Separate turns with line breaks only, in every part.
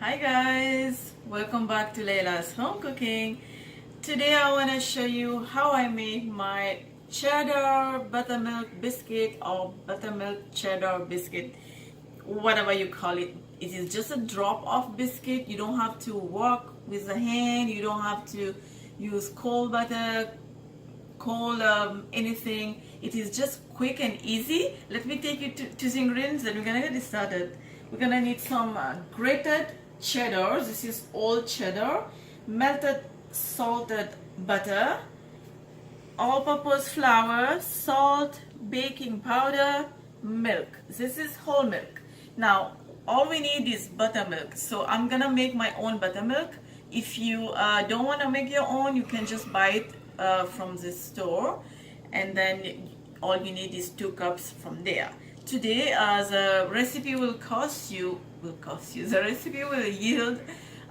Hi guys, welcome back to Laila's home cooking. Today I want to show you how I make my cheddar buttermilk biscuit or buttermilk cheddar biscuit, whatever you call it. It is just a drop of biscuit. You don't have to work with the hand, you don't have to use cold butter, cold anything. It is just quick and easy. Let me take you to the ingredients, then we're gonna get started. We're gonna need some grated cheddar. This is old cheddar, melted salted butter, all-purpose flour, salt, baking powder, milk. This is whole milk. Now all we need is buttermilk, so I'm gonna make my own buttermilk. If you don't want to make your own, you can just buy it from the store, and then all you need is 2 cups from there. Today the recipe will cost you the recipe will yield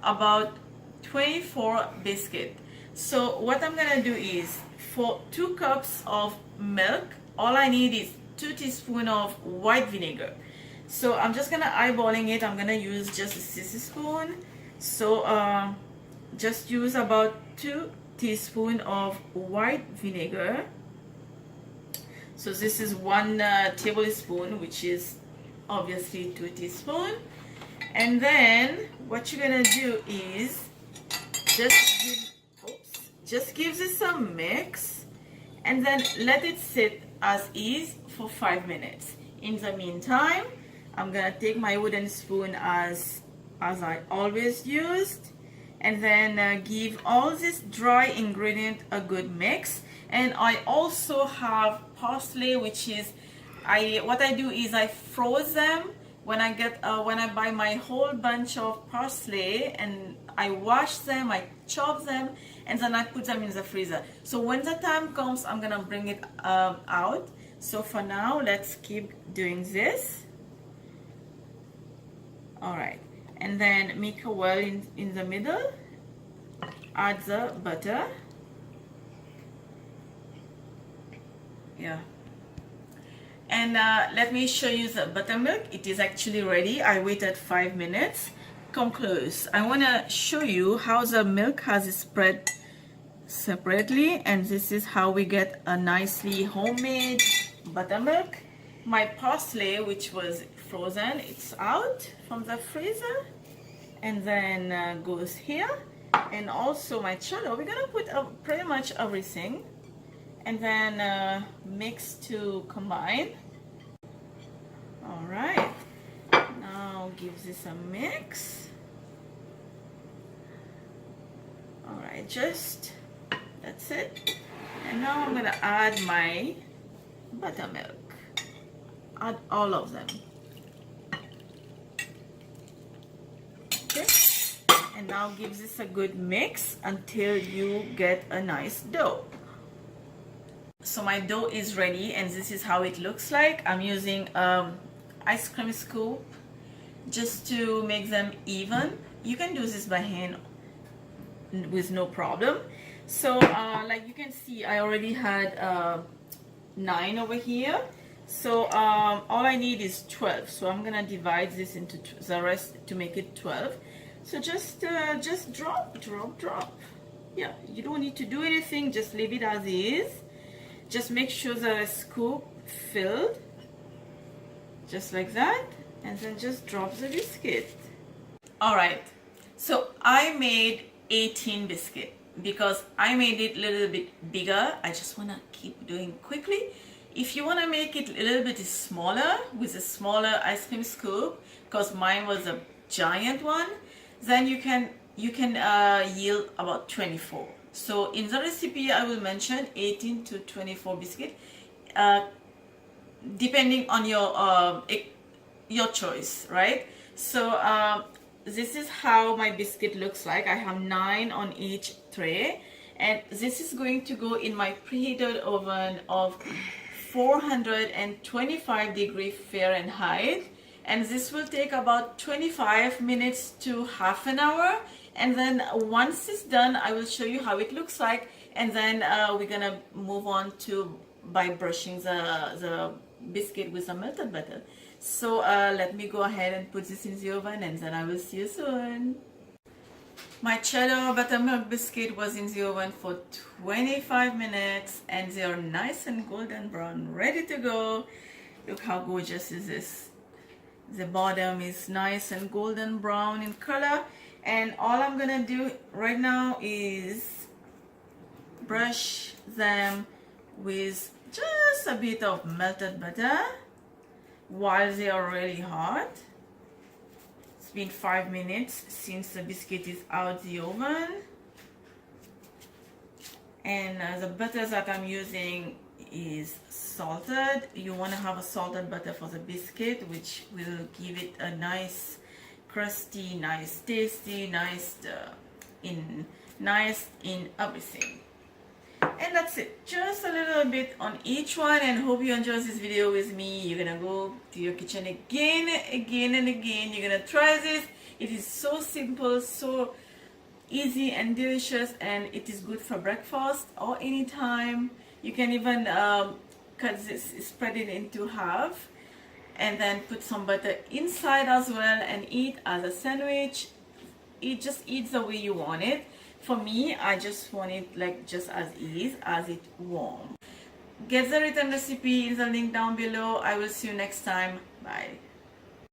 about 24 biscuit. So what I'm gonna do is, for 2 cups of milk, all I need is 2 teaspoons of white vinegar. So I'm just gonna eyeballing it. I'm gonna use just a teaspoon. So just use about 2 teaspoons of white vinegar. So this is 1 tablespoon, which is obviously 2 teaspoons. And then what you're gonna do is just give this a mix, and then let it sit as is for 5 minutes. In the meantime, I'm gonna take my wooden spoon as I always used, and then give all this dry ingredient a good mix. And I also have parsley, which is what I do is I froze them when I buy my whole bunch of parsley, and I wash them, I chop them, and then I put them in the freezer. So when the time comes, I'm gonna bring it out. So for now, let's keep doing this. All right, and then make a well in the middle. Add the butter. Yeah. And let me show you the buttermilk. It is actually ready. I waited 5 minutes. Come close. I want to show you how the milk has spread separately, and this is how we get a nicely homemade buttermilk. My parsley, which was frozen, it's out from the freezer, and then goes here. And also my cheddar, we're gonna put pretty much everything, and then mix to combine. All right, now give this a mix. All right, just that's it. And now I'm gonna add my buttermilk. Add all of them. Okay, and now give this a good mix until you get a nice dough. So my dough is ready, and this is how it looks like. I'm using ice cream scoop just to make them even. You can do this by hand with no problem. So like you can see, I already had 9 over here. So all I need is 12. So I'm gonna divide this into the rest to make it 12. So just drop. Yeah, you don't need to do anything, just leave it as is. Just make sure the scoop filled, just like that, and then just drop the biscuit. All right, so I made 18 biscuit because I made it a little bit bigger. I just want to keep doing quickly. If you want to make it a little bit smaller with a smaller ice cream scoop, because mine was a giant one, then you can yield about 24. So in the recipe I will mention 18 to 24 biscuit, depending on your choice, right? So this is how my biscuit looks like. I have 9 on each tray, and this is going to go in my preheated oven of 425 degrees Fahrenheit, and this will take about 25 minutes to half an hour. And then once it's done, I will show you how it looks like, and then we're gonna move on to by brushing the biscuit with some melted butter. So let me go ahead and put this in the oven, and then I will see you soon. My cheddar buttermilk biscuit was in the oven for 25 minutes and they are nice and golden brown, ready to go. Look how gorgeous is this. The bottom is nice and golden brown in color, and all I'm gonna do right now is brush them with just a bit of melted butter while they are really hot. It's been 5 minutes since the biscuit is out the oven, and the butter that I'm using is salted. You want to have a salted butter for the biscuit, which will give it a nice crusty, nice tasty, nice in everything. And that's it, just a little bit on each one, and hope you enjoy this video with me. You're gonna go to your kitchen again and again. You're gonna try this. It is so simple, so easy and delicious, and it is good for breakfast or anytime. You can even cut this, spread it into half, and then put some butter inside as well and eat as a sandwich. Just eat the way you want it. For me, I just want it like just as is, as it warm. Get the written recipe in the link down below. I will see you next time. Bye.